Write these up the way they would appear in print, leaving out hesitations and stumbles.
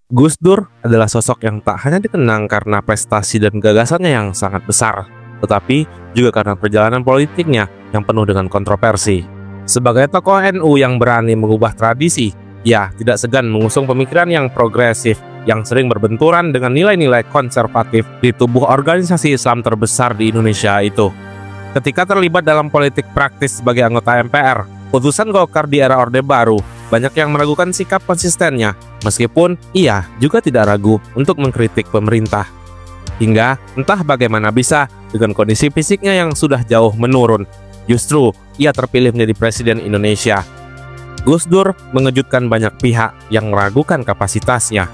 Gus Dur adalah sosok yang tak hanya dikenang karena prestasi dan gagasannya yang sangat besar, tetapi juga karena perjalanan politiknya yang penuh dengan kontroversi. Sebagai tokoh NU yang berani mengubah tradisi, ia tidak segan mengusung pemikiran yang progresif yang sering berbenturan dengan nilai-nilai konservatif di tubuh organisasi Islam terbesar di Indonesia itu. Ketika terlibat dalam politik praktis sebagai anggota MPR, utusan Golkar di era Orde Baru, banyak yang meragukan sikap konsistennya, meskipun ia juga tidak ragu untuk mengkritik pemerintah. Hingga entah bagaimana bisa, dengan kondisi fisiknya yang sudah jauh menurun, justru ia terpilih menjadi Presiden Indonesia. Gus Dur mengejutkan banyak pihak yang meragukan kapasitasnya.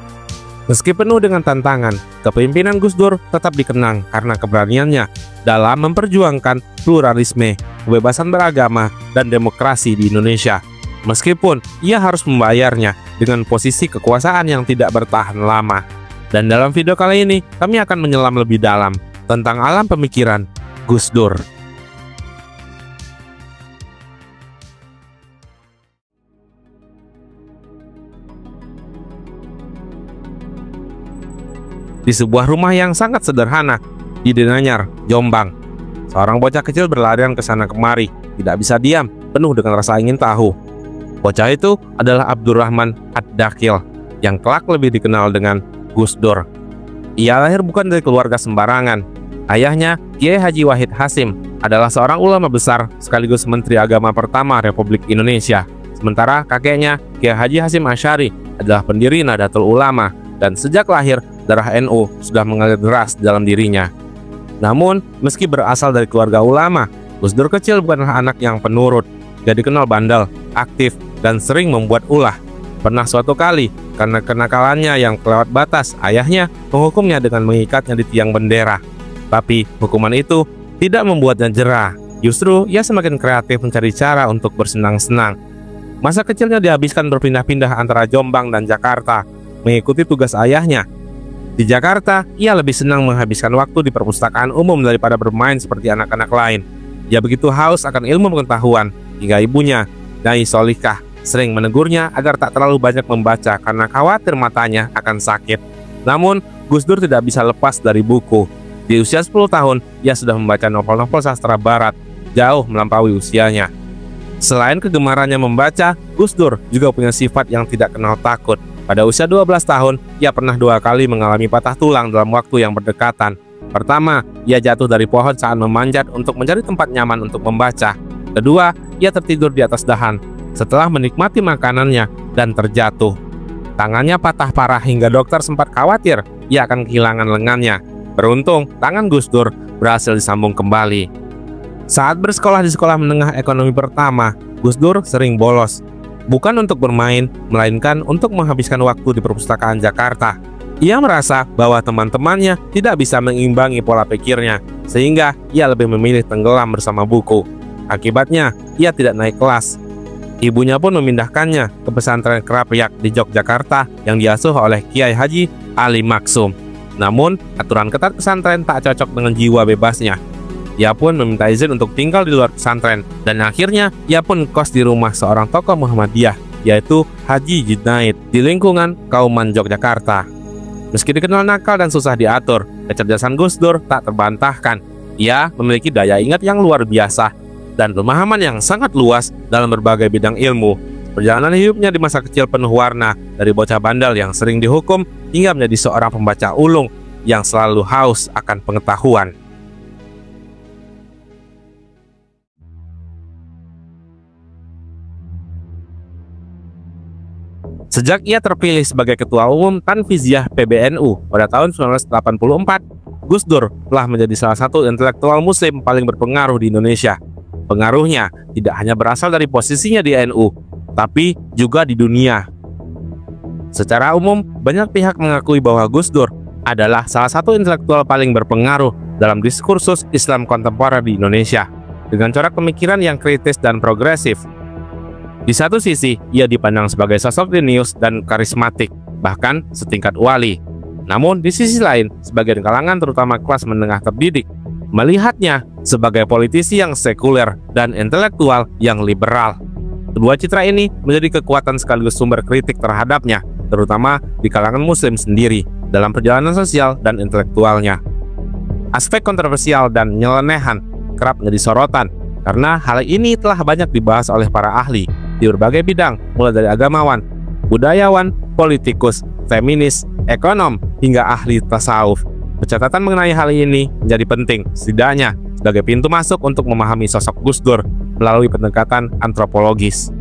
Meski penuh dengan tantangan, kepemimpinan Gus Dur tetap dikenang karena keberaniannya dalam memperjuangkan pluralisme, kebebasan beragama, dan demokrasi di Indonesia. Meskipun ia harus membayarnya dengan posisi kekuasaan yang tidak bertahan lama. Dan dalam video kali ini, kami akan menyelam lebih dalam tentang alam pemikiran Gus Dur. Di sebuah rumah yang sangat sederhana di Denanyar, Jombang, seorang bocah kecil berlarian ke sana kemari, tidak bisa diam, penuh dengan rasa ingin tahu. Bocah itu adalah Abdurrahman Ad-Dakil, yang kelak lebih dikenal dengan Gus Dur. Ia lahir bukan dari keluarga sembarangan. Ayahnya, Kiai Haji Wahid Hasyim, adalah seorang ulama besar sekaligus Menteri Agama pertama Republik Indonesia. Sementara kakeknya, Kiai Haji Hasyim Asy'ari, adalah pendiri Nahdlatul Ulama, dan sejak lahir, darah NU sudah mengalir deras dalam dirinya. Namun, meski berasal dari keluarga ulama, Gus Dur kecil bukanlah anak yang penurut. Dia dikenal bandel, aktif, dan sering membuat ulah. Pernah suatu kali, karena kenakalannya yang kelewat batas, ayahnya menghukumnya dengan mengikatnya di tiang bendera. Tapi, hukuman itu tidak membuatnya jera. Justru, ia semakin kreatif mencari cara untuk bersenang-senang. Masa kecilnya dihabiskan berpindah-pindah antara Jombang dan Jakarta, mengikuti tugas ayahnya. Di Jakarta, ia lebih senang menghabiskan waktu di perpustakaan umum daripada bermain seperti anak-anak lain. Ia begitu haus akan ilmu pengetahuan, hingga ibunya, Nyai Solikah, sering menegurnya agar tak terlalu banyak membaca karena khawatir matanya akan sakit. Namun, Gus Dur tidak bisa lepas dari buku. Di usia 10 tahun, ia sudah membaca novel-novel sastra barat, jauh melampaui usianya. Selain kegemarannya membaca, Gus Dur juga punya sifat yang tidak kenal takut. Pada usia 12 tahun, ia pernah 2 kali mengalami patah tulang dalam waktu yang berdekatan. Pertama, ia jatuh dari pohon saat memanjat untuk mencari tempat nyaman untuk membaca. Kedua, ia tertidur di atas dahan setelah menikmati makanannya dan terjatuh. Tangannya patah parah hingga dokter sempat khawatir ia akan kehilangan lengannya. Beruntung, tangan Gus Dur berhasil disambung kembali. Saat bersekolah di sekolah menengah ekonomi pertama, Gus Dur sering bolos. Bukan untuk bermain, melainkan untuk menghabiskan waktu di perpustakaan Jakarta. Ia merasa bahwa teman-temannya tidak bisa mengimbangi pola pikirnya, sehingga ia lebih memilih tenggelam bersama buku. Akibatnya, ia tidak naik kelas. Ibunya pun memindahkannya ke pesantren Kerapiak di Yogyakarta yang diasuh oleh Kiai Haji Ali Maksum. Namun, aturan ketat pesantren tak cocok dengan jiwa bebasnya. Ia pun meminta izin untuk tinggal di luar pesantren, dan akhirnya ia pun kos di rumah seorang tokoh Muhammadiyah, yaitu Haji Junaid, di lingkungan Kauman Yogyakarta. Meski dikenal nakal dan susah diatur, kecerdasan Gus Dur tak terbantahkan. Ia memiliki daya ingat yang luar biasa dan pemahaman yang sangat luas dalam berbagai bidang ilmu. Perjalanan hidupnya di masa kecil penuh warna, dari bocah bandel yang sering dihukum hingga menjadi seorang pembaca ulung yang selalu haus akan pengetahuan. Sejak ia terpilih sebagai Ketua Umum Tanfizyah PBNU pada tahun 1984, Gus Dur telah menjadi salah satu intelektual muslim paling berpengaruh di Indonesia. Pengaruhnya tidak hanya berasal dari posisinya di NU, tapi juga di dunia. Secara umum, banyak pihak mengakui bahwa Gus Dur adalah salah satu intelektual paling berpengaruh dalam diskursus Islam kontemporer di Indonesia, dengan corak pemikiran yang kritis dan progresif. Di satu sisi, ia dipandang sebagai sosok jenius dan karismatik, bahkan setingkat wali. Namun, di sisi lain, sebagian kalangan terutama kelas menengah terdidik melihatnya sebagai politisi yang sekuler dan intelektual yang liberal. Kedua citra ini menjadi kekuatan sekaligus sumber kritik terhadapnya, terutama di kalangan Muslim sendiri dalam perjalanan sosial dan intelektualnya. Aspek kontroversial dan nyeleneh kerap menjadi sorotan karena hal ini telah banyak dibahas oleh para ahli di berbagai bidang, mulai dari agamawan, budayawan, politikus, feminis, ekonom, hingga ahli tasawuf. Pencatatan mengenai hal ini menjadi penting, setidaknya sebagai pintu masuk untuk memahami sosok Gus Dur melalui pendekatan antropologis.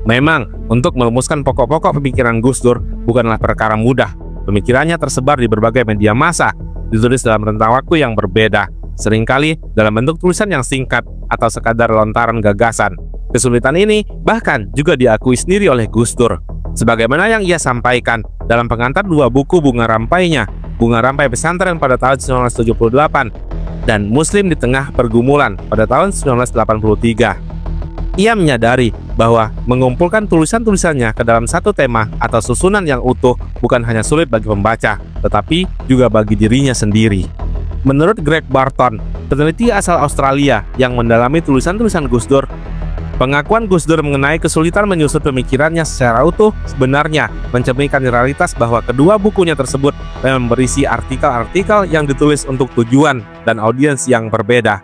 Memang, untuk merumuskan pokok-pokok pemikiran Gus Dur bukanlah perkara mudah. Pemikirannya tersebar di berbagai media massa, ditulis dalam rentang waktu yang berbeda, seringkali dalam bentuk tulisan yang singkat atau sekadar lontaran gagasan. Kesulitan ini bahkan juga diakui sendiri oleh Gus Dur. Sebagaimana yang ia sampaikan dalam pengantar dua buku bunga rampainya, Bunga Rampai Pesantren pada tahun 1978 dan Muslim di Tengah Pergumulan pada tahun 1983. Ia menyadari bahwa mengumpulkan tulisan-tulisannya ke dalam satu tema atau susunan yang utuh bukan hanya sulit bagi pembaca, tetapi juga bagi dirinya sendiri. Menurut Greg Barton, peneliti asal Australia yang mendalami tulisan-tulisan Gus Dur, pengakuan Gus Dur mengenai kesulitan menyusun pemikirannya secara utuh sebenarnya mencerminkan realitas bahwa kedua bukunya tersebut memang berisi artikel-artikel yang ditulis untuk tujuan dan audiens yang berbeda.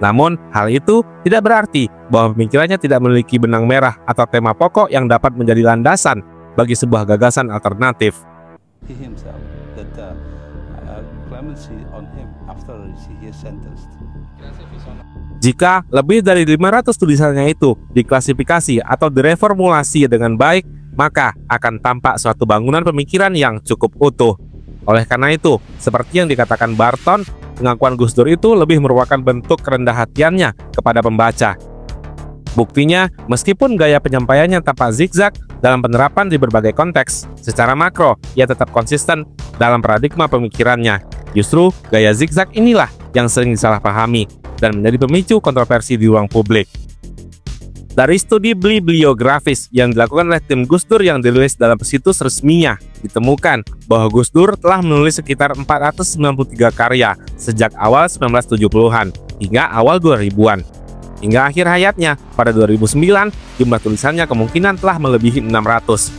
Namun, hal itu tidak berarti bahwa pemikirannya tidak memiliki benang merah atau tema pokok yang dapat menjadi landasan bagi sebuah gagasan alternatif. Jika lebih dari 500 tulisannya itu diklasifikasi atau direformulasi dengan baik, maka akan tampak suatu bangunan pemikiran yang cukup utuh. Oleh karena itu, seperti yang dikatakan Barton, pengakuan Gus Dur itu lebih merupakan bentuk kerendah hatiannya kepada pembaca. Buktinya, meskipun gaya penyampaiannya tampak zigzag dalam penerapan di berbagai konteks, secara makro ia tetap konsisten dalam paradigma pemikirannya. Justru gaya zigzag inilah yang sering disalahpahami dan menjadi pemicu kontroversi di ruang publik. Dari studi bibliografis yang dilakukan oleh tim Gus Dur yang dirilis dalam situs resminya, ditemukan bahwa Gus Dur telah menulis sekitar 493 karya sejak awal 1970-an hingga awal 2000-an. Hingga akhir hayatnya pada 2009, jumlah tulisannya kemungkinan telah melebihi 600.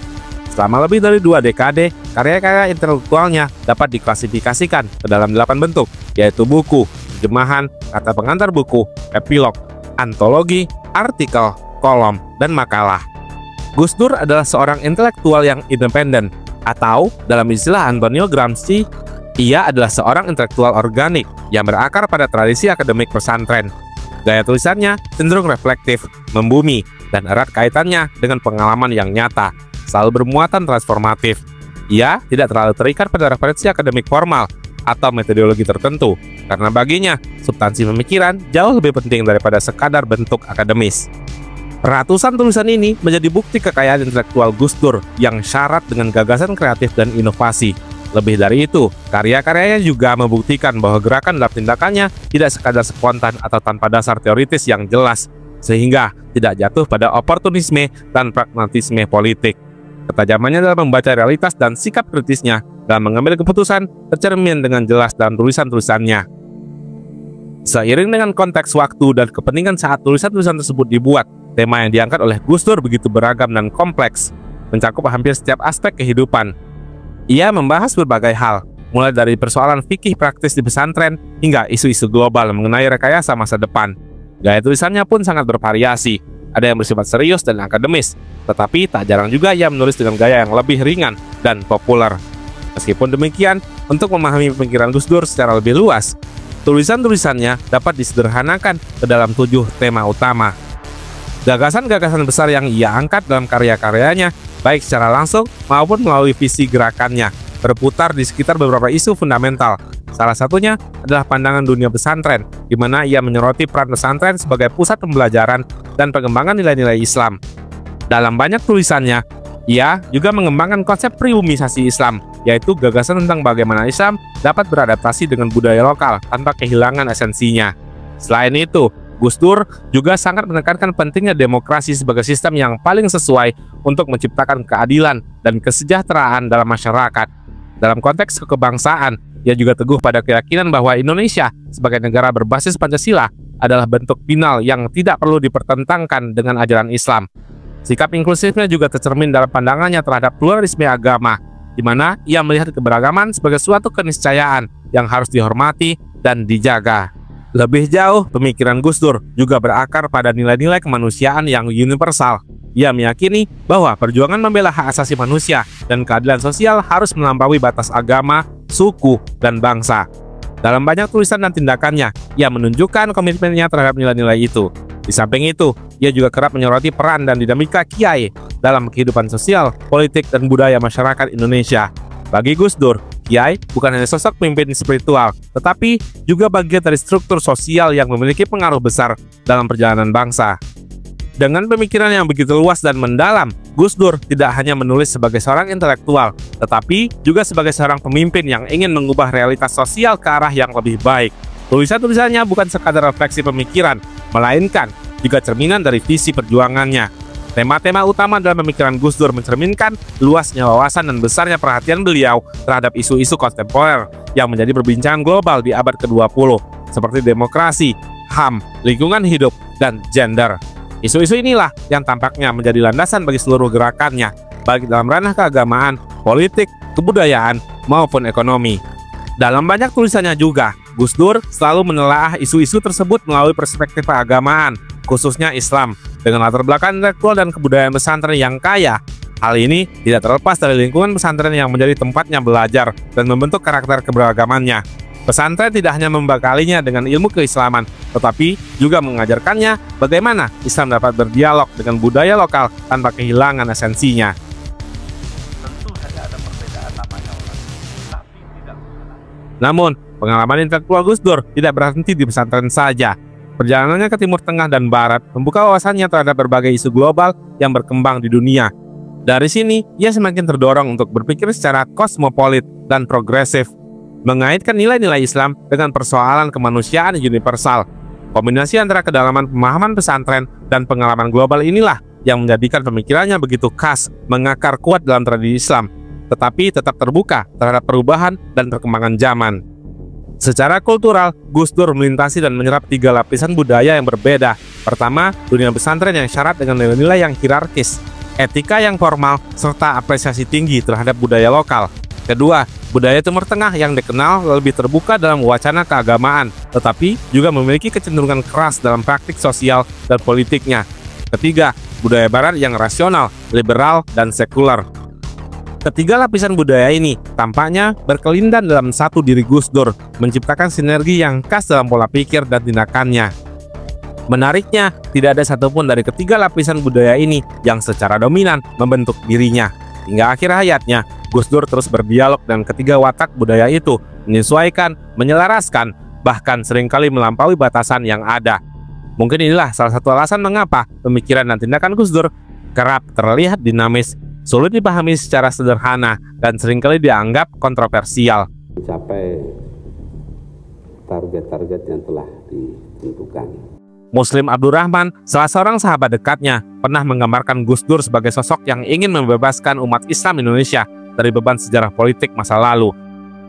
Selama lebih dari 2 dekade, karya-karya intelektualnya dapat diklasifikasikan ke dalam 8 bentuk, yaitu buku, terjemahan, kata pengantar buku, epilog, antologi, artikel, kolom, dan makalah. Gus Dur adalah seorang intelektual yang independen, atau dalam istilah Antonio Gramsci, ia adalah seorang intelektual organik yang berakar pada tradisi akademik pesantren. Gaya tulisannya cenderung reflektif, membumi, dan erat kaitannya dengan pengalaman yang nyata, selalu bermuatan transformatif. Ia tidak terlalu terikat pada referensi akademik formal atau metodologi tertentu, karena baginya substansi pemikiran jauh lebih penting daripada sekadar bentuk akademis. Ratusan tulisan ini menjadi bukti kekayaan intelektual Gus Dur yang syarat dengan gagasan kreatif dan inovasi. Lebih dari itu, karya-karyanya juga membuktikan bahwa gerakan dalam tindakannya tidak sekadar spontan atau tanpa dasar teoritis yang jelas, sehingga tidak jatuh pada oportunisme dan pragmatisme politik. Ketajamannya dalam membaca realitas dan sikap kritisnya dalam mengambil keputusan tercermin dengan jelas dalam tulisan-tulisannya. Seiring dengan konteks waktu dan kepentingan saat tulisan-tulisan tersebut dibuat, tema yang diangkat oleh Gus Dur begitu beragam dan kompleks, mencakup hampir setiap aspek kehidupan. Ia membahas berbagai hal, mulai dari persoalan fikih praktis di pesantren hingga isu-isu global mengenai rekayasa masa depan. Gaya tulisannya pun sangat bervariasi, ada yang bersifat serius dan akademis, tetapi tak jarang juga ia menulis dengan gaya yang lebih ringan dan populer. Meskipun demikian, untuk memahami pemikiran Gus Dur secara lebih luas, tulisan-tulisannya dapat disederhanakan ke dalam 7 tema utama. Gagasan-gagasan besar yang ia angkat dalam karya-karyanya, baik secara langsung maupun melalui visi gerakannya, berputar di sekitar beberapa isu fundamental. Salah satunya adalah pandangan dunia pesantren, di mana ia menyoroti peran pesantren sebagai pusat pembelajaran dan pengembangan nilai-nilai Islam. Dalam banyak tulisannya, ia juga mengembangkan konsep pribumisasi Islam, yaitu gagasan tentang bagaimana Islam dapat beradaptasi dengan budaya lokal tanpa kehilangan esensinya. Selain itu, Gus Dur juga sangat menekankan pentingnya demokrasi sebagai sistem yang paling sesuai untuk menciptakan keadilan dan kesejahteraan dalam masyarakat. Dalam konteks kekebangsaan, ia juga teguh pada keyakinan bahwa Indonesia sebagai negara berbasis Pancasila adalah bentuk final yang tidak perlu dipertentangkan dengan ajaran Islam. Sikap inklusifnya juga tercermin dalam pandangannya terhadap pluralisme agama, di mana ia melihat keberagaman sebagai suatu keniscayaan yang harus dihormati dan dijaga. Lebih jauh, pemikiran Gus Dur juga berakar pada nilai-nilai kemanusiaan yang universal. Ia meyakini bahwa perjuangan membela hak asasi manusia dan keadilan sosial harus melampaui batas agama, suku, dan bangsa. Dalam banyak tulisan dan tindakannya, ia menunjukkan komitmennya terhadap nilai-nilai itu. Di samping itu, ia juga kerap menyoroti peran dan dinamika kiai dalam kehidupan sosial, politik, dan budaya masyarakat Indonesia. Bagi Gus Dur, kiai bukan hanya sosok pemimpin spiritual, tetapi juga bagian dari struktur sosial yang memiliki pengaruh besar dalam perjalanan bangsa. Dengan pemikiran yang begitu luas dan mendalam, Gus Dur tidak hanya menulis sebagai seorang intelektual, tetapi juga sebagai seorang pemimpin yang ingin mengubah realitas sosial ke arah yang lebih baik. Tulisan-tulisannya bukan sekadar refleksi pemikiran, melainkan juga cerminan dari visi perjuangannya. Tema-tema utama dalam pemikiran Gus Dur mencerminkan luasnya wawasan dan besarnya perhatian beliau terhadap isu-isu kontemporer yang menjadi perbincangan global di abad ke-20, seperti demokrasi, HAM, lingkungan hidup, dan gender. Isu-isu inilah yang tampaknya menjadi landasan bagi seluruh gerakannya, baik dalam ranah keagamaan, politik, kebudayaan, maupun ekonomi. Dalam banyak tulisannya juga, Gus Dur selalu menelaah isu-isu tersebut melalui perspektif keagamaan, khususnya Islam, dengan latar belakang intelektual dan kebudayaan pesantren yang kaya. Hal ini tidak terlepas dari lingkungan pesantren yang menjadi tempatnya belajar dan membentuk karakter keberagamannya. Pesantren tidak hanya membekalinya dengan ilmu keislaman, tetapi juga mengajarkannya bagaimana Islam dapat berdialog dengan budaya lokal tanpa kehilangan esensinya. Tentu saja ada perbedaan namanya orang, tapi tidak. Namun, pengalaman intelektual Gus Dur tidak berhenti di pesantren saja. Perjalanannya ke Timur Tengah dan Barat membuka wawasannya terhadap berbagai isu global yang berkembang di dunia. Dari sini, ia semakin terdorong untuk berpikir secara kosmopolit dan progresif, mengaitkan nilai-nilai Islam dengan persoalan kemanusiaan universal. Kombinasi antara kedalaman pemahaman pesantren dan pengalaman global inilah yang menjadikan pemikirannya begitu khas, mengakar kuat dalam tradisi Islam, tetapi tetap terbuka terhadap perubahan dan perkembangan zaman. Secara kultural, Gus Dur melintasi dan menyerap 3 lapisan budaya yang berbeda. Pertama, dunia pesantren yang syarat dengan nilai-nilai yang hierarkis, etika yang formal, serta apresiasi tinggi terhadap budaya lokal. Kedua, budaya Timur Tengah yang dikenal lebih terbuka dalam wacana keagamaan, tetapi juga memiliki kecenderungan keras dalam praktik sosial dan politiknya. Ketiga, budaya Barat yang rasional, liberal, dan sekuler. Ketiga lapisan budaya ini tampaknya berkelindan dalam satu diri Gus Dur, menciptakan sinergi yang khas dalam pola pikir dan tindakannya. Menariknya, tidak ada satupun dari ketiga lapisan budaya ini yang secara dominan membentuk dirinya. Hingga akhir hayatnya, Gus Dur terus berdialog dengan ketiga watak budaya itu, menyesuaikan, menyelaraskan, bahkan seringkali melampaui batasan yang ada. Mungkin inilah salah satu alasan mengapa pemikiran dan tindakan Gus Dur kerap terlihat dinamis, sulit dipahami secara sederhana, dan seringkali dianggap kontroversial. Mencapai target-target yang telah ditentukan. Muslim Abdurrahman, salah seorang sahabat dekatnya, pernah menggambarkan Gus Dur sebagai sosok yang ingin membebaskan umat Islam Indonesia dari beban sejarah politik masa lalu.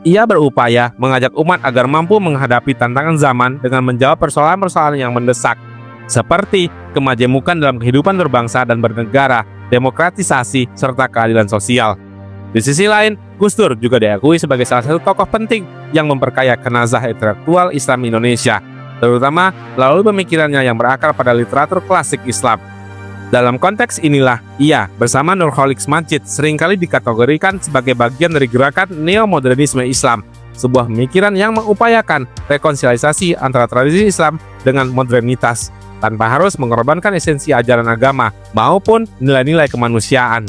Ia berupaya mengajak umat agar mampu menghadapi tantangan zaman dengan menjawab persoalan-persoalan yang mendesak, seperti kemajemukan dalam kehidupan berbangsa dan bernegara, demokratisasi, serta keadilan sosial. Di sisi lain, Gus Dur juga diakui sebagai salah satu tokoh penting yang memperkaya kenazah intelektual Islam Indonesia, terutama melalui pemikirannya yang berakar pada literatur klasik Islam. Dalam konteks inilah, ia bersama Nurholis Majid seringkali dikategorikan sebagai bagian dari gerakan neomodernisme Islam, sebuah pemikiran yang mengupayakan rekonsiliasi antara tradisi Islam dengan modernitas, tanpa harus mengorbankan esensi ajaran agama maupun nilai-nilai kemanusiaan.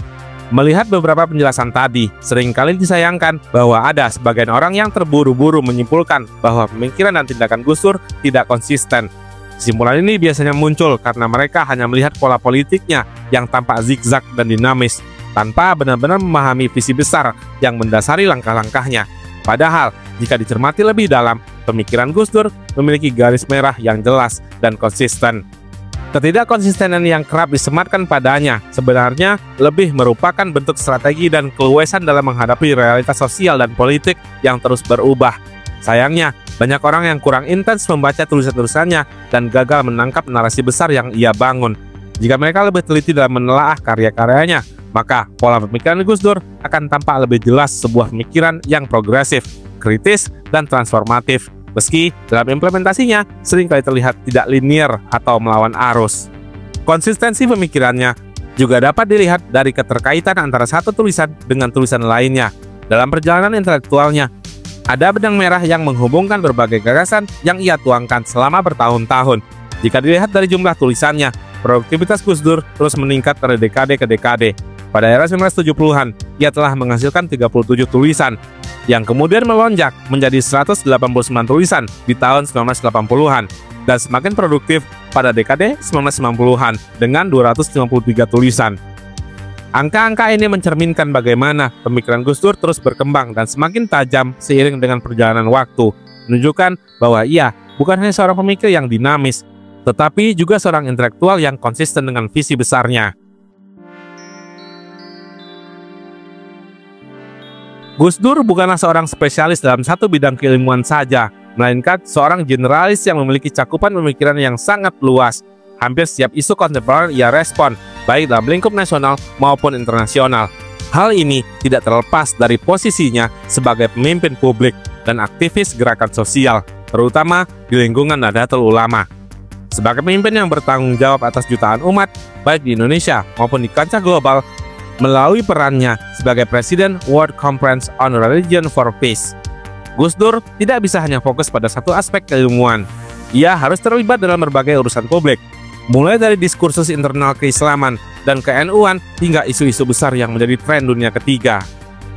Melihat beberapa penjelasan tadi, seringkali disayangkan bahwa ada sebagian orang yang terburu-buru menyimpulkan bahwa pemikiran dan tindakan Gus Dur tidak konsisten. Kesimpulan ini biasanya muncul karena mereka hanya melihat pola politiknya yang tampak zigzag dan dinamis, tanpa benar-benar memahami visi besar yang mendasari langkah-langkahnya. Padahal, jika dicermati lebih dalam, pemikiran Gus Dur memiliki garis merah yang jelas dan konsisten. Ketidakkonsistenan yang kerap disematkan padanya sebenarnya lebih merupakan bentuk strategi dan keluasan dalam menghadapi realitas sosial dan politik yang terus berubah. Sayangnya, banyak orang yang kurang intens membaca tulisan-tulisannya dan gagal menangkap narasi besar yang ia bangun. Jika mereka lebih teliti dalam menelaah karya-karyanya, maka pola pemikiran Gus Dur akan tampak lebih jelas sebuah pemikiran yang progresif, kritis, dan transformatif. Meski dalam implementasinya seringkali terlihat tidak linier atau melawan arus. Konsistensi pemikirannya juga dapat dilihat dari keterkaitan antara satu tulisan dengan tulisan lainnya. Dalam perjalanan intelektualnya, ada benang merah yang menghubungkan berbagai gagasan yang ia tuangkan selama bertahun-tahun. Jika dilihat dari jumlah tulisannya, produktivitas Gus Dur terus meningkat dari dekade ke dekade. Pada era 1970-an, ia telah menghasilkan 37 tulisan, yang kemudian melonjak menjadi 189 tulisan di tahun 1980-an, dan semakin produktif pada dekade 1990-an dengan 253 tulisan. Angka-angka ini mencerminkan bagaimana pemikiran Gus Dur terus berkembang dan semakin tajam seiring dengan perjalanan waktu, menunjukkan bahwa ia bukan hanya seorang pemikir yang dinamis, tetapi juga seorang intelektual yang konsisten dengan visi besarnya. Gus Dur bukanlah seorang spesialis dalam satu bidang keilmuan saja, melainkan seorang generalis yang memiliki cakupan pemikiran yang sangat luas. Hampir setiap isu kontemporer ia respon, baik dalam lingkup nasional maupun internasional. Hal ini tidak terlepas dari posisinya sebagai pemimpin publik dan aktivis gerakan sosial, terutama di lingkungan Nahdlatul Ulama. Sebagai pemimpin yang bertanggung jawab atas jutaan umat, baik di Indonesia maupun di kancah global, melalui perannya sebagai Presiden World Conference on Religion for Peace, Gus Dur tidak bisa hanya fokus pada satu aspek keilmuan. Ia harus terlibat dalam berbagai urusan publik, mulai dari diskursus internal keislaman dan ke-NU-an hingga isu-isu besar yang menjadi tren dunia ketiga.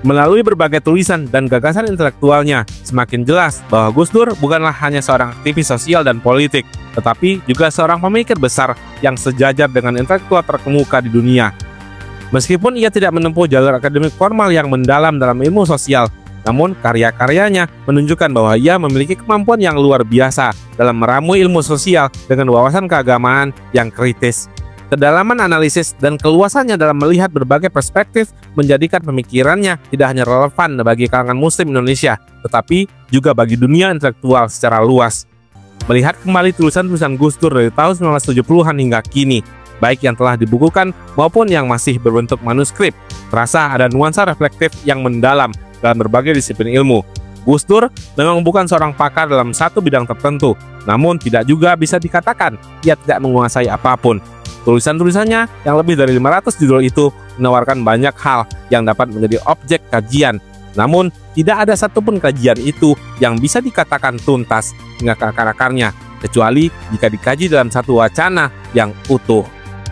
Melalui berbagai tulisan dan gagasan intelektualnya, semakin jelas bahwa Gus Dur bukanlah hanya seorang aktivis sosial dan politik, tetapi juga seorang pemikir besar yang sejajar dengan intelektual terkemuka di dunia. Meskipun ia tidak menempuh jalur akademik formal yang mendalam dalam ilmu sosial, namun karya-karyanya menunjukkan bahwa ia memiliki kemampuan yang luar biasa dalam meramu ilmu sosial dengan wawasan keagamaan yang kritis. Kedalaman analisis dan keluasannya dalam melihat berbagai perspektif menjadikan pemikirannya tidak hanya relevan bagi kalangan Muslim Indonesia, tetapi juga bagi dunia intelektual secara luas. Melihat kembali tulisan-tulisan Gus Dur dari tahun 1970-an hingga kini, baik yang telah dibukukan maupun yang masih berbentuk manuskrip, terasa ada nuansa reflektif yang mendalam dalam berbagai disiplin ilmu. Gus Dur memang bukan seorang pakar dalam satu bidang tertentu, namun tidak juga bisa dikatakan ia tidak menguasai apapun. Tulisan-tulisannya yang lebih dari 500 judul itu menawarkan banyak hal yang dapat menjadi objek kajian, namun tidak ada satupun kajian itu yang bisa dikatakan tuntas hingga ke akar-akarnya, kecuali jika dikaji dalam satu wacana yang utuh.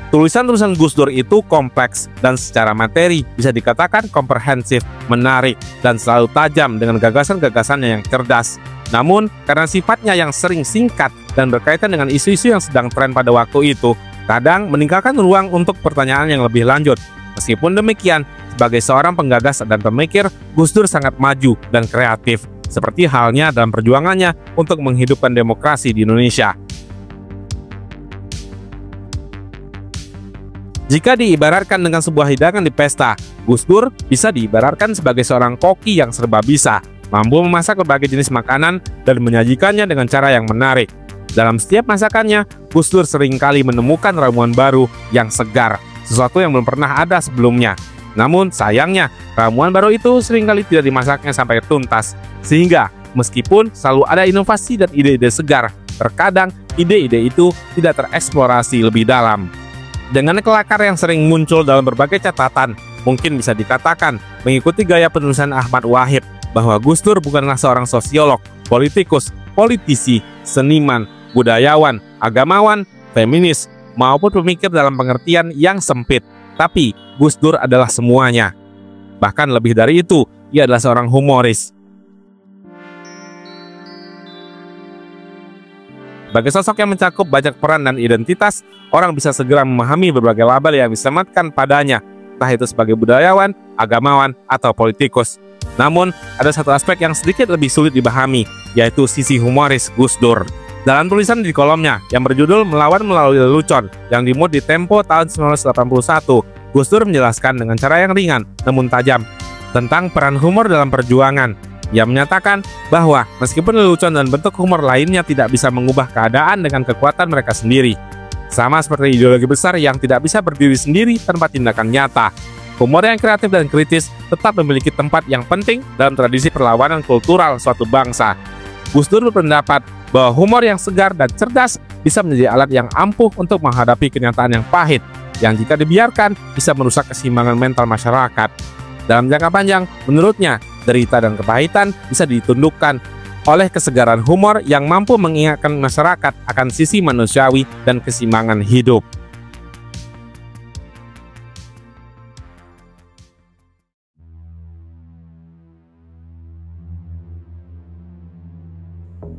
Tulisan-tulisan Gus Dur itu kompleks dan secara materi bisa dikatakan komprehensif, menarik, dan selalu tajam dengan gagasan-gagasannya yang cerdas. Namun, karena sifatnya yang sering singkat dan berkaitan dengan isu-isu yang sedang tren pada waktu itu, kadang meninggalkan ruang untuk pertanyaan yang lebih lanjut. Meskipun demikian, sebagai seorang penggagas dan pemikir, Gus Dur sangat maju dan kreatif, seperti halnya dalam perjuangannya untuk menghidupkan demokrasi di Indonesia. Jika diibaratkan dengan sebuah hidangan di pesta, Gus Dur bisa diibaratkan sebagai seorang koki yang serba bisa, mampu memasak berbagai jenis makanan dan menyajikannya dengan cara yang menarik. Dalam setiap masakannya, Gus Dur seringkali menemukan ramuan baru yang segar, sesuatu yang belum pernah ada sebelumnya. Namun sayangnya, ramuan baru itu seringkali tidak dimasaknya sampai tuntas, sehingga meskipun selalu ada inovasi dan ide-ide segar, terkadang ide-ide itu tidak tereksplorasi lebih dalam. Dengan kelakar yang sering muncul dalam berbagai catatan, mungkin bisa dikatakan mengikuti gaya penulisan Ahmad Wahid bahwa Gus Dur bukanlah seorang sosiolog, politikus, politisi, seniman, budayawan, agamawan, feminis, maupun pemikir dalam pengertian yang sempit. Tapi Gus Dur adalah semuanya. Bahkan lebih dari itu, ia adalah seorang humoris. Bagi sosok yang mencakup banyak peran dan identitas, orang bisa segera memahami berbagai label yang disematkan padanya, entah itu sebagai budayawan, agamawan, atau politikus. Namun, ada satu aspek yang sedikit lebih sulit dipahami, yaitu sisi humoris Gus Dur. Dalam tulisan di kolomnya yang berjudul Melawan Melalui Lelucon yang dimuat di Tempo tahun 1981, Gus Dur menjelaskan dengan cara yang ringan namun tajam tentang peran humor dalam perjuangan. Ia menyatakan bahwa meskipun lelucon dan bentuk humor lainnya tidak bisa mengubah keadaan dengan kekuatan mereka sendiri, Sama seperti ideologi besar yang tidak bisa berdiri sendiri tanpa tindakan nyata. Humor yang kreatif dan kritis tetap memiliki tempat yang penting dalam tradisi perlawanan kultural suatu bangsa. Gus Dur berpendapat bahwa humor yang segar dan cerdas bisa menjadi alat yang ampuh untuk menghadapi kenyataan yang pahit, yang jika dibiarkan bisa merusak keseimbangan mental masyarakat. Dalam jangka panjang, menurutnya, derita dan kepahitan bisa ditundukkan oleh kesegaran humor yang mampu mengingatkan masyarakat akan sisi manusiawi dan keseimbangan hidup.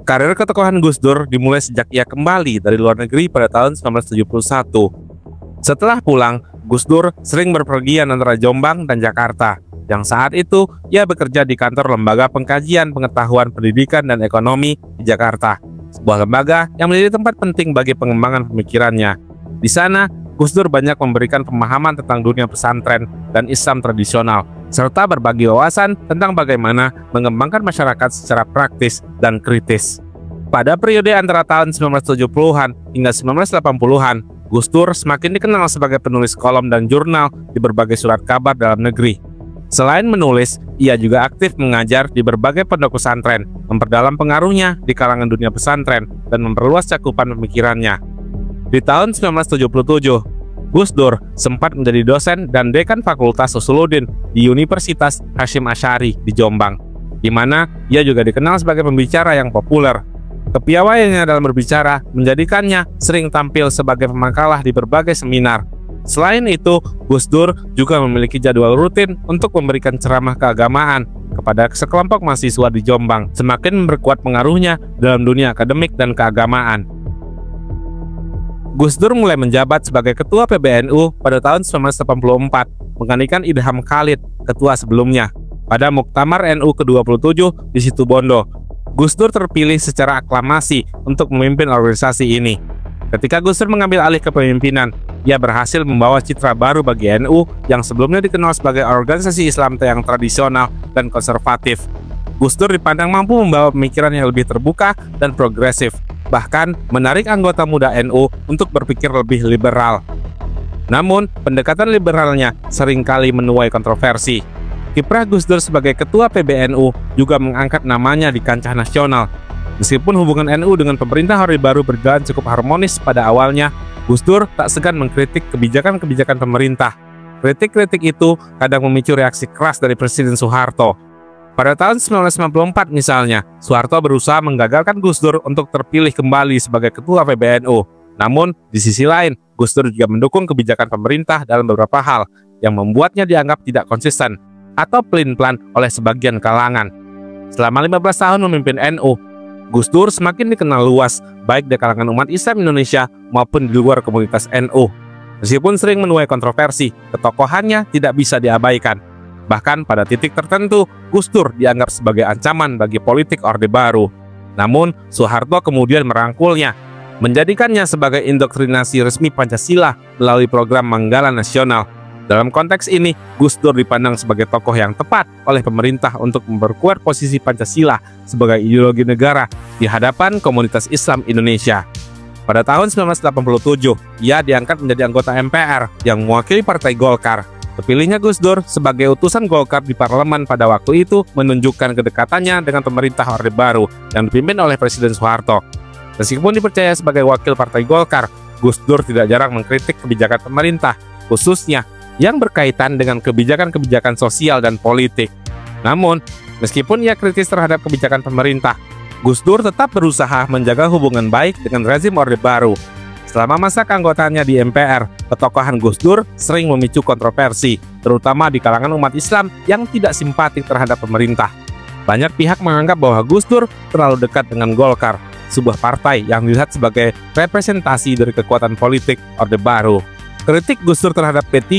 Karir ketokohan Gus Dur dimulai sejak ia kembali dari luar negeri pada tahun 1971. Setelah pulang, Gus Dur sering berpergian antara Jombang dan Jakarta, yang saat itu ia bekerja di kantor Lembaga Pengkajian Pengetahuan Pendidikan dan Ekonomi di Jakarta, sebuah lembaga yang menjadi tempat penting bagi pengembangan pemikirannya. Di sana, Gus Dur banyak memberikan pemahaman tentang dunia pesantren dan Islam tradisional, serta berbagi wawasan tentang bagaimana mengembangkan masyarakat secara praktis dan kritis. Pada periode antara tahun 1970-an hingga 1980-an, Gus Dur semakin dikenal sebagai penulis kolom dan jurnal di berbagai surat kabar dalam negeri. Selain menulis, ia juga aktif mengajar di berbagai pondok pesantren, memperdalam pengaruhnya di kalangan dunia pesantren, dan memperluas cakupan pemikirannya. Di tahun 1977, Gus Dur sempat menjadi dosen dan dekan Fakultas Usuluddin di Universitas Hasyim Asy'ari di Jombang, di mana ia juga dikenal sebagai pembicara yang populer. Kepiawaiannya dalam berbicara menjadikannya sering tampil sebagai pemakalah di berbagai seminar. Selain itu, Gus Dur juga memiliki jadwal rutin untuk memberikan ceramah keagamaan kepada sekelompok mahasiswa di Jombang, semakin memperkuat pengaruhnya dalam dunia akademik dan keagamaan. Gus Dur mulai menjabat sebagai Ketua PBNU pada tahun 1984, menggantikan Idham Khalid, ketua sebelumnya, pada Muktamar NU ke-27 di Situbondo. Gus Dur terpilih secara aklamasi untuk memimpin organisasi ini. Ketika Gus Dur mengambil alih kepemimpinan, ia berhasil membawa citra baru bagi NU yang sebelumnya dikenal sebagai organisasi Islam yang tradisional dan konservatif. Gus Dur dipandang mampu membawa pemikiran yang lebih terbuka dan progresif, bahkan menarik anggota muda NU untuk berpikir lebih liberal. Namun, pendekatan liberalnya seringkali menuai kontroversi. Kiprah Gus Dur sebagai Ketua PBNU juga mengangkat namanya di kancah nasional. Meskipun hubungan NU dengan pemerintah Orde Baru berjalan cukup harmonis pada awalnya, Gus Dur tak segan mengkritik kebijakan-kebijakan pemerintah. Kritik-kritik itu kadang memicu reaksi keras dari Presiden Soeharto. Pada tahun 1994 misalnya, Soeharto berusaha menggagalkan Gus Dur untuk terpilih kembali sebagai Ketua PBNU. Namun, di sisi lain, Gus Dur juga mendukung kebijakan pemerintah dalam beberapa hal yang membuatnya dianggap tidak konsisten atau pelin-pelan oleh sebagian kalangan. Selama 15 tahun memimpin NU, Gus Dur semakin dikenal luas baik di kalangan umat Islam Indonesia maupun di luar komunitas NU. Meskipun sering menuai kontroversi, ketokohannya tidak bisa diabaikan. Bahkan pada titik tertentu, Gus Dur dianggap sebagai ancaman bagi politik Orde Baru. Namun, Soeharto kemudian merangkulnya, menjadikannya sebagai indoktrinasi resmi Pancasila melalui program Manggala Nasional. Dalam konteks ini, Gus Dur dipandang sebagai tokoh yang tepat oleh pemerintah untuk memperkuat posisi Pancasila sebagai ideologi negara di hadapan komunitas Islam Indonesia. Pada tahun 1987, ia diangkat menjadi anggota MPR yang mewakili Partai Golkar. Terpilihnya Gus Dur sebagai utusan Golkar di parlemen pada waktu itu menunjukkan kedekatannya dengan pemerintah Orde Baru yang dipimpin oleh Presiden Soeharto. Meskipun dipercaya sebagai wakil Partai Golkar, Gus Dur tidak jarang mengkritik kebijakan pemerintah, khususnya yang berkaitan dengan kebijakan-kebijakan sosial dan politik. Namun, meskipun ia kritis terhadap kebijakan pemerintah, Gus Dur tetap berusaha menjaga hubungan baik dengan rezim Orde Baru. Selama masa keanggotaannya di MPR, ketokohan Gus Dur sering memicu kontroversi, terutama di kalangan umat Islam yang tidak simpatik terhadap pemerintah. Banyak pihak menganggap bahwa Gus Dur terlalu dekat dengan Golkar, sebuah partai yang dilihat sebagai representasi dari kekuatan politik Orde Baru. Kritik Gus Dur terhadap P3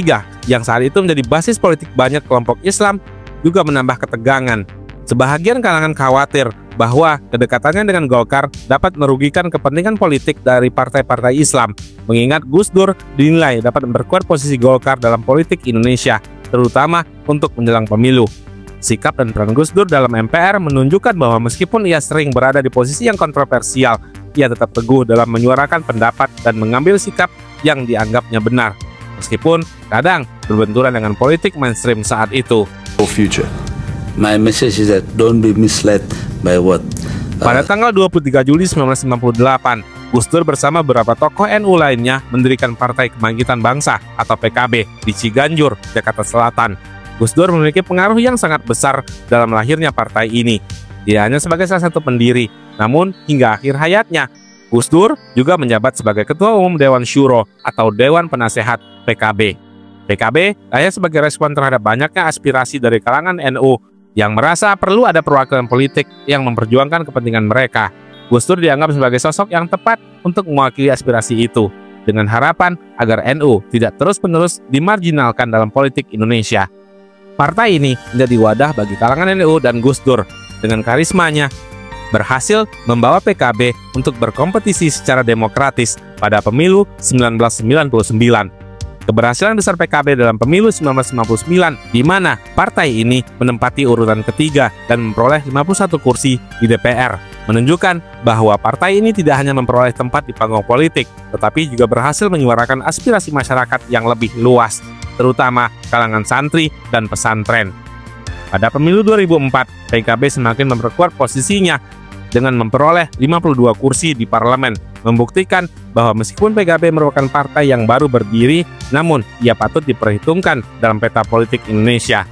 yang saat itu menjadi basis politik banyak kelompok Islam juga menambah ketegangan. Sebahagian kalangan khawatir bahwa kedekatannya dengan Golkar dapat merugikan kepentingan politik dari partai-partai Islam, mengingat Gus Dur dinilai dapat memperkuat posisi Golkar dalam politik Indonesia, terutama untuk menjelang pemilu. Sikap dan peran Gus Dur dalam MPR menunjukkan bahwa meskipun ia sering berada di posisi yang kontroversial, ia tetap teguh dalam menyuarakan pendapat dan mengambil sikap yang dianggapnya benar, meskipun kadang berbenturan dengan politik mainstream saat itu. Future. My message is that don't be misled by what. Pada tanggal 23 Juli 1998, Gus Dur bersama beberapa tokoh NU lainnya mendirikan Partai Kebangkitan Bangsa atau PKB di Ciganjur, Jakarta Selatan. Gus Dur memiliki pengaruh yang sangat besar dalam lahirnya partai ini. Dia hanya sebagai salah satu pendiri, namun hingga akhir hayatnya, Gus Dur juga menjabat sebagai Ketua Umum Dewan Syuro atau Dewan Penasehat PKB. PKB hanya sebagai respon terhadap banyaknya aspirasi dari kalangan NU yang merasa perlu ada perwakilan politik yang memperjuangkan kepentingan mereka. Gus Dur dianggap sebagai sosok yang tepat untuk mewakili aspirasi itu, dengan harapan agar NU tidak terus-menerus dimarginalkan dalam politik Indonesia. Partai ini menjadi wadah bagi kalangan NU dan Gus Dur. Dengan karismanya, berhasil membawa PKB untuk berkompetisi secara demokratis pada pemilu 1999. Keberhasilan besar PKB dalam pemilu 1999, di mana partai ini menempati urutan ketiga dan memperoleh 51 kursi di DPR, menunjukkan bahwa partai ini tidak hanya memperoleh tempat di panggung politik, tetapi juga berhasil menyuarakan aspirasi masyarakat yang lebih luas, terutama kalangan santri dan pesantren. Pada pemilu 2004, PKB semakin memperkuat posisinya dengan memperoleh 52 kursi di parlemen, membuktikan bahwa meskipun PKB merupakan partai yang baru berdiri, namun ia patut diperhitungkan dalam peta politik Indonesia.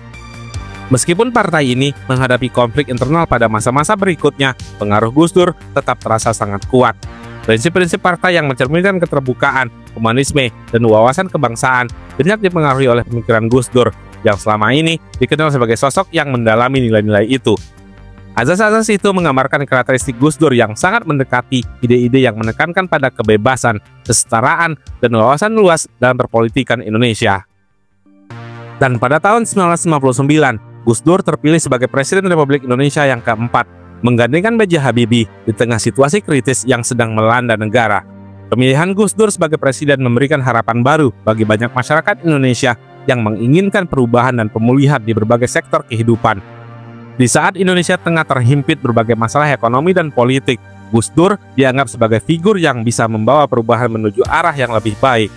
Meskipun partai ini menghadapi konflik internal pada masa-masa berikutnya, pengaruh Gus Dur tetap terasa sangat kuat. Prinsip-prinsip partai yang mencerminkan keterbukaan, humanisme, dan wawasan kebangsaan banyak dipengaruhi oleh pemikiran Gus Dur yang selama ini dikenal sebagai sosok yang mendalami nilai-nilai itu. Azas-azas itu menggambarkan karakteristik Gus Dur yang sangat mendekati ide-ide yang menekankan pada kebebasan, kesetaraan, dan wawasan luas dalam perpolitikan Indonesia. Dan pada tahun 1959, Gus Dur terpilih sebagai Presiden Republik Indonesia yang keempat, menggantikan B.J. Habibie di tengah situasi kritis yang sedang melanda negara. Pemilihan Gus Dur sebagai presiden memberikan harapan baru bagi banyak masyarakat Indonesia yang menginginkan perubahan dan pemulihan di berbagai sektor kehidupan. Di saat Indonesia tengah terhimpit berbagai masalah ekonomi dan politik, Gus Dur dianggap sebagai figur yang bisa membawa perubahan menuju arah yang lebih baik.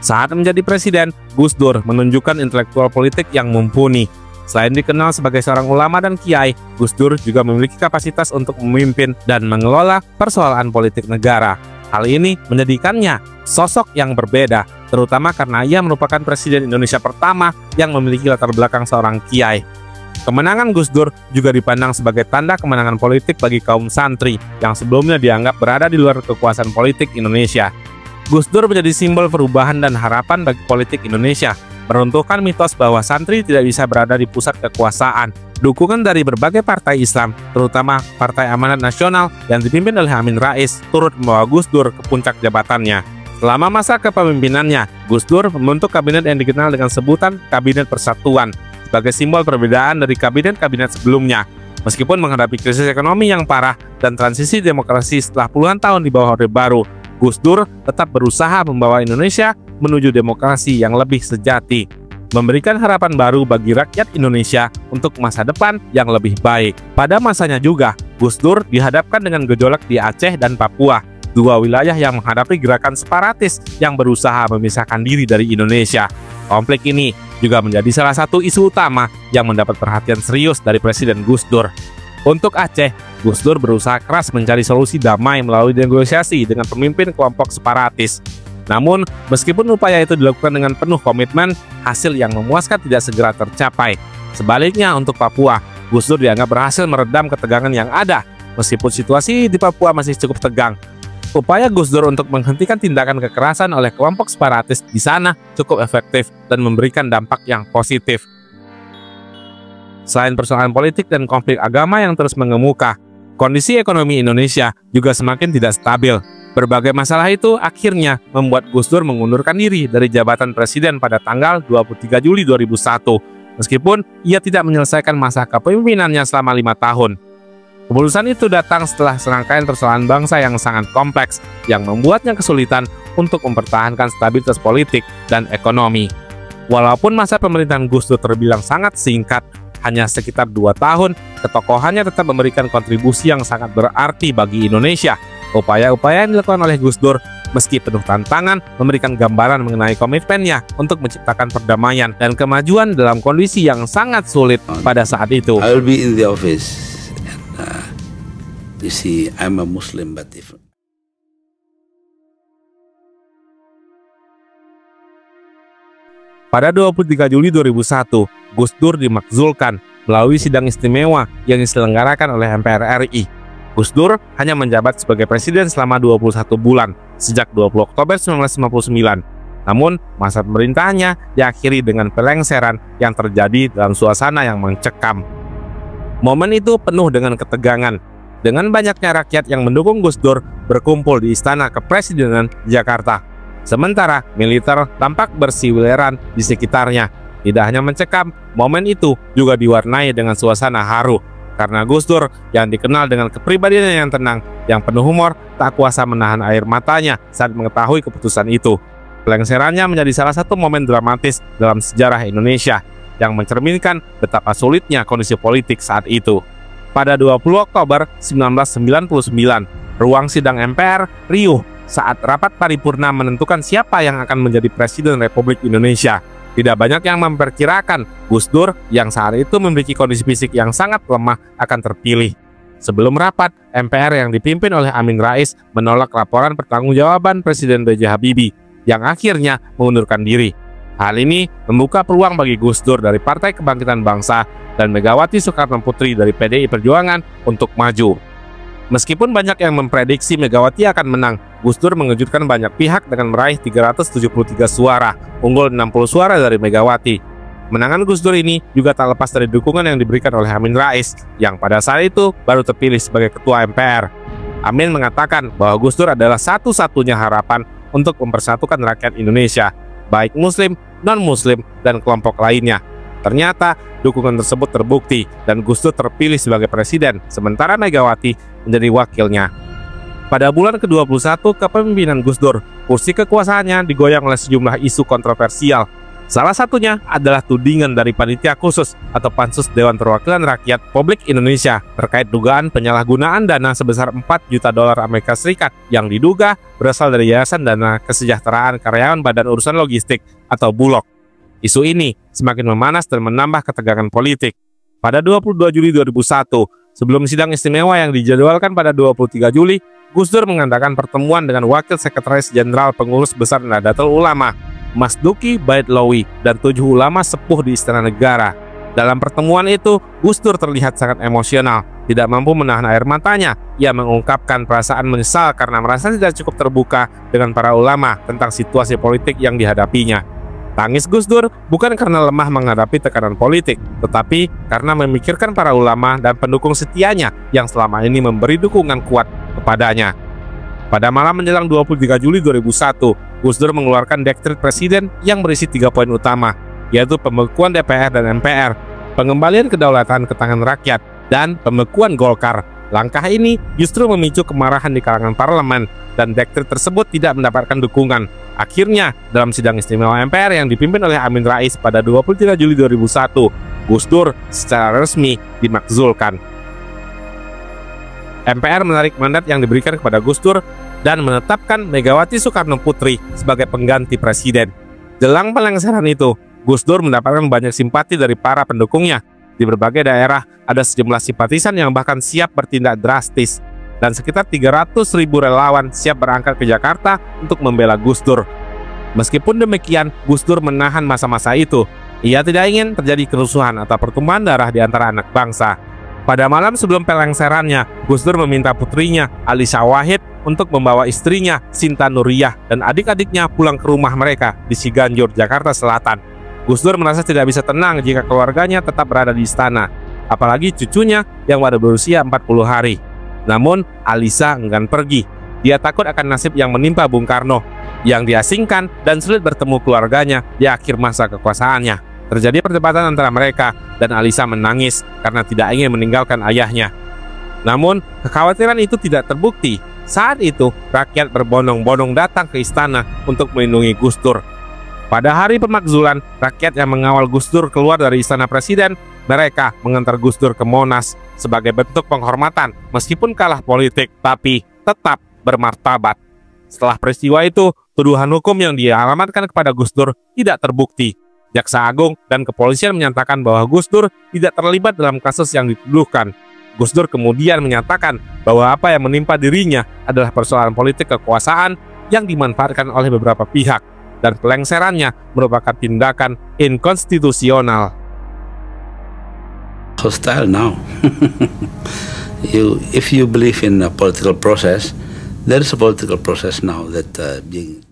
Saat menjadi presiden, Gus Dur menunjukkan intelektual politik yang mumpuni. Selain dikenal sebagai seorang ulama dan kiai, Gus Dur juga memiliki kapasitas untuk memimpin dan mengelola persoalan politik negara. Hal ini menjadikannya sosok yang berbeda, terutama karena ia merupakan presiden Indonesia pertama yang memiliki latar belakang seorang kiai. Kemenangan Gus Dur juga dipandang sebagai tanda kemenangan politik bagi kaum santri yang sebelumnya dianggap berada di luar kekuasaan politik Indonesia. Gus Dur menjadi simbol perubahan dan harapan bagi politik Indonesia, meruntuhkan mitos bahwa santri tidak bisa berada di pusat kekuasaan. Dukungan dari berbagai partai Islam, terutama Partai Amanat Nasional yang dipimpin oleh Amin Rais, turut membawa Gus Dur ke puncak jabatannya. Selama masa kepemimpinannya, Gus Dur membentuk kabinet yang dikenal dengan sebutan Kabinet Persatuan, sebagai simbol perbedaan dari kabinet-kabinet sebelumnya. Meskipun menghadapi krisis ekonomi yang parah dan transisi demokrasi setelah puluhan tahun di bawah Orde Baru, Gus Dur tetap berusaha membawa Indonesia menuju demokrasi yang lebih sejati, memberikan harapan baru bagi rakyat Indonesia untuk masa depan yang lebih baik. Pada masanya juga, Gus Dur dihadapkan dengan gejolak di Aceh dan Papua, dua wilayah yang menghadapi gerakan separatis yang berusaha memisahkan diri dari Indonesia. Konflik ini juga menjadi salah satu isu utama yang mendapat perhatian serius dari Presiden Gus Dur. Untuk Aceh, Gus Dur berusaha keras mencari solusi damai melalui negosiasi dengan pemimpin kelompok separatis. Namun, meskipun upaya itu dilakukan dengan penuh komitmen, hasil yang memuaskan tidak segera tercapai. Sebaliknya, untuk Papua, Gus Dur dianggap berhasil meredam ketegangan yang ada, meskipun situasi di Papua masih cukup tegang. Upaya Gus Dur untuk menghentikan tindakan kekerasan oleh kelompok separatis di sana cukup efektif dan memberikan dampak yang positif. Selain persoalan politik dan konflik agama yang terus mengemuka, kondisi ekonomi Indonesia juga semakin tidak stabil. Berbagai masalah itu akhirnya membuat Gus Dur mengundurkan diri dari jabatan presiden pada tanggal 23 Juli 2001, meskipun ia tidak menyelesaikan masa kepemimpinannya selama 5 tahun. Keputusan itu datang setelah serangkaian persoalan bangsa yang sangat kompleks yang membuatnya kesulitan untuk mempertahankan stabilitas politik dan ekonomi. Walaupun masa pemerintahan Gus Dur terbilang sangat singkat, hanya sekitar 2 tahun, ketokohannya tetap memberikan kontribusi yang sangat berarti bagi Indonesia, Upaya-upaya yang dilakukan oleh Gus Dur meski penuh tantangan memberikan gambaran mengenai komitmennya untuk menciptakan perdamaian dan kemajuan dalam kondisi yang sangat sulit pada saat itu. I will be in the office. And, you see, I'm a Muslim but different. Pada 23 Juli 2001, Gus Dur dimakzulkan melalui sidang istimewa yang diselenggarakan oleh MPR RI. Gus Dur hanya menjabat sebagai presiden selama 21 bulan, sejak 20 Oktober 1959. Namun, masa pemerintahnya diakhiri dengan pelengseran yang terjadi dalam suasana yang mencekam. Momen itu penuh dengan ketegangan, dengan banyaknya rakyat yang mendukung Gus Dur berkumpul di Istana Kepresidenan Jakarta. Sementara militer tampak bersiliweran di sekitarnya. Tidak hanya mencekam, momen itu juga diwarnai dengan suasana haru. Karena Gus Dur yang dikenal dengan kepribadian yang tenang, yang penuh humor, tak kuasa menahan air matanya saat mengetahui keputusan itu. Pelengserannya menjadi salah satu momen dramatis dalam sejarah Indonesia yang mencerminkan betapa sulitnya kondisi politik saat itu. Pada 20 Oktober 1999, ruang sidang MPR riuh saat rapat paripurna menentukan siapa yang akan menjadi Presiden Republik Indonesia. Tidak banyak yang memperkirakan Gus Dur yang saat itu memiliki kondisi fisik yang sangat lemah akan terpilih. Sebelum rapat, MPR yang dipimpin oleh Amin Rais menolak laporan pertanggungjawaban Presiden B.J. Habibie yang akhirnya mengundurkan diri. Hal ini membuka peluang bagi Gus Dur dari Partai Kebangkitan Bangsa dan Megawati Soekarno Putri dari PDI Perjuangan untuk maju. Meskipun banyak yang memprediksi Megawati akan menang, Gus Dur mengejutkan banyak pihak dengan meraih 373 suara, unggul 60 suara dari Megawati. Menangan Gus Dur ini juga tak lepas dari dukungan yang diberikan oleh Amin Rais, yang pada saat itu baru terpilih sebagai Ketua MPR. Amin mengatakan bahwa Gus Dur adalah satu-satunya harapan untuk mempersatukan rakyat Indonesia, baik Muslim, non-Muslim, dan kelompok lainnya. Ternyata dukungan tersebut terbukti dan Gus Dur terpilih sebagai presiden, sementara Megawati menjadi wakilnya. Pada bulan ke-21 kepemimpinan Gus Dur, kursi kekuasaannya digoyang oleh sejumlah isu kontroversial. Salah satunya adalah tudingan dari Panitia Khusus atau Pansus Dewan Perwakilan Rakyat Republik Indonesia terkait dugaan penyalahgunaan dana sebesar 4 juta dolar Amerika Serikat yang diduga berasal dari Yayasan Dana Kesejahteraan Karyawan Badan Urusan Logistik atau Bulog. Isu ini semakin memanas dan menambah ketegangan politik. Pada 22 Juli 2001, sebelum sidang istimewa yang dijadwalkan pada 23 Juli, Gus Dur mengadakan pertemuan dengan Wakil Sekretaris Jenderal Pengurus Besar Nahdlatul Ulama, Mas Duki Baitlawi, dan 7 ulama sepuh di Istana Negara. Dalam pertemuan itu, Gus Dur terlihat sangat emosional, tidak mampu menahan air matanya. Ia mengungkapkan perasaan menyesal karena merasa tidak cukup terbuka dengan para ulama tentang situasi politik yang dihadapinya. Tangis Gus Dur bukan karena lemah menghadapi tekanan politik, tetapi karena memikirkan para ulama dan pendukung setianya yang selama ini memberi dukungan kuat kepadanya. Pada malam menjelang 23 Juli 2001, Gus Dur mengeluarkan dekret presiden yang berisi 3 poin utama, yaitu pembekuan DPR dan MPR, pengembalian kedaulatan ke tangan rakyat, dan pembekuan Golkar. Langkah ini justru memicu kemarahan di kalangan parlemen, dan dekret tersebut tidak mendapatkan dukungan. Akhirnya, dalam sidang istimewa MPR yang dipimpin oleh Amin Rais pada 23 Juli 2001, Gus Dur secara resmi dimakzulkan. MPR menarik mandat yang diberikan kepada Gus Dur dan menetapkan Megawati Soekarno Putri sebagai pengganti presiden. Jelang pelengseran itu, Gus Dur mendapatkan banyak simpati dari para pendukungnya. Di berbagai daerah, ada sejumlah simpatisan yang bahkan siap bertindak drastis, dan sekitar 300.000 relawan siap berangkat ke Jakarta untuk membela Gus Dur. Meskipun demikian, Gus Dur menahan masa-masa itu. Ia tidak ingin terjadi kerusuhan atau pertumpahan darah di antara anak bangsa. Pada malam sebelum pelengserannya, Gus Dur meminta putrinya, Alisa Wahid, untuk membawa istrinya, Sinta Nuriyah, dan adik-adiknya pulang ke rumah mereka di Ciganjur, Jakarta Selatan. Gus Dur merasa tidak bisa tenang jika keluarganya tetap berada di istana, apalagi cucunya yang baru berusia 40 hari. Namun, Alisa enggan pergi. Dia takut akan nasib yang menimpa Bung Karno, yang diasingkan dan sulit bertemu keluarganya di akhir masa kekuasaannya. Terjadi perdebatan antara mereka, dan Alisa menangis karena tidak ingin meninggalkan ayahnya. Namun, kekhawatiran itu tidak terbukti. Saat itu, rakyat berbondong-bondong datang ke istana untuk melindungi Gus Dur. Pada hari pemakzulan, rakyat yang mengawal Gus Dur keluar dari istana presiden, mereka mengantar Gus Dur ke Monas sebagai bentuk penghormatan. Meskipun kalah politik, tapi tetap bermartabat. Setelah peristiwa itu, tuduhan hukum yang dialamatkan kepada Gus Dur tidak terbukti. Jaksa Agung dan kepolisian menyatakan bahwa Gus Dur tidak terlibat dalam kasus yang dituduhkan. Gus Dur kemudian menyatakan bahwa apa yang menimpa dirinya adalah persoalan politik kekuasaan yang dimanfaatkan oleh beberapa pihak, dan pelengserannya merupakan tindakan inkonstitusional. Hostile now. If you believe in a political process, there is a political process now that being